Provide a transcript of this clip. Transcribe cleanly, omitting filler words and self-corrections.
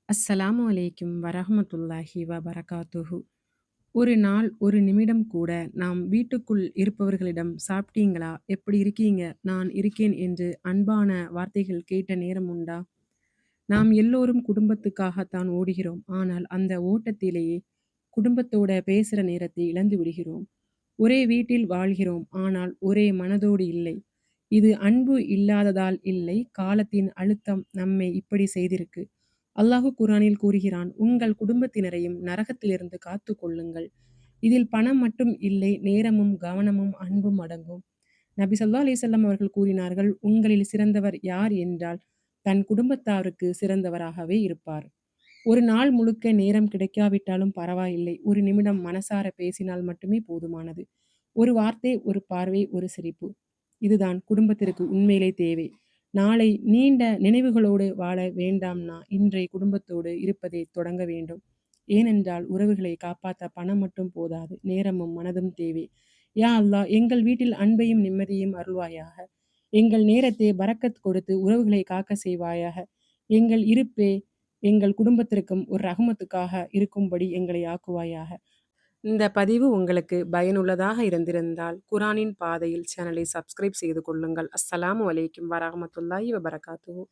அஸ்ஸலாமு அலைக்கும் வரஹ்மத்துல்லாஹி வபரகாத்துஹு. ஒரு நாள், ஒரு நிமிடம் கூட நாம் வீட்டுக்குள் இருப்பவர்களிடம் சாப்பிட்டீங்களா? எப்படி இருக்கீங்க? நான் இருக்கேன் என்று அன்பான வார்த்தைகள் கேட்ட நேரம் உண்டா? நாம் எல்லோரும் குடும்பத்துக்காகத்தான் ஓடுகிறோம். ஆனால் அந்த ஓட்டத்திலேயே குடும்பத்தோட பேசுற நேரத்தை இழந்து விடுகிறோம். ஒரே வீட்டில் வாழ்கிறோம். ஆனால் ஒரே மனதோடு இல்லை. இது அன்பு இல்லாததால் இல்லை, காலத்தின் அழுத்தம் நம்மை இப்படி செய்திருக்கு. அல்லாஹ் குர்ஆனில் கூறுகிறான், உங்கள் குடும்பத்தினரையும் நரகத்திலிருந்து காத்துக் கொள்ளுங்கள். இதில் பணம் மட்டும் இல்லை, நேரமும் கவனமும் அன்பும் அடங்கும். நபி ஸல்லல்லாஹு அலைஹி வஸல்லம் அவர்கள் கூறினார்கள், உங்களில் சிறந்தவர் யார் என்றால் தன் குடும்பத்தாருக்கு சிறந்தவராகவே இருப்பார். ஒரு நாள் முழுக்க நேரம் கிடைக்காவிட்டாலும் பரவாயில்லை. ஒரு நிமிடம் மனசார பேசினால் மட்டுமே போதுமானது. ஒரு வார்த்தை, ஒரு பார்வை, ஒரு சிரிப்பு. இதுதான் குடும்பத்திற்கு உண்மையிலே தேவை. நாளை நீண்ட நினைவுகளோடு வாழ வேண்டாம்னா, இன்றைய குடும்பத்தோடு இருப்பதை தொடங்க வேண்டும். ஏனென்றால் உறவுகளை காப்பாத்த பணம் மட்டும் போதாது. நேரமும் மனதும் தேவை. யா அல்லாஹ், எங்கள் வீட்டில் அன்பையும் நிம்மதியையும் அருள்வாயாக. எங்கள் நேரத்தை பரக்கத் கொடுத்து உறவுகளை காக்க செய்வாயாக. எங்கள் இருப்பே எங்கள் குடும்பத்திற்கும் ஒரு ரஹ்மத்துக்காக இருக்கும்படி எங்களை ஆக்குவாயாக. இந்த பதிவு உங்களுக்கு பயனுள்ளதாக இருந்திருந்தால், குர்ஆனின் பாதையில் சேனலை சப்ஸ்கிரைப் செய்து கொள்ளுங்கள். அஸ்ஸலாமு அலைக்கும் வரஹ்மத்துல்லாஹி வபரகாத்துஹு.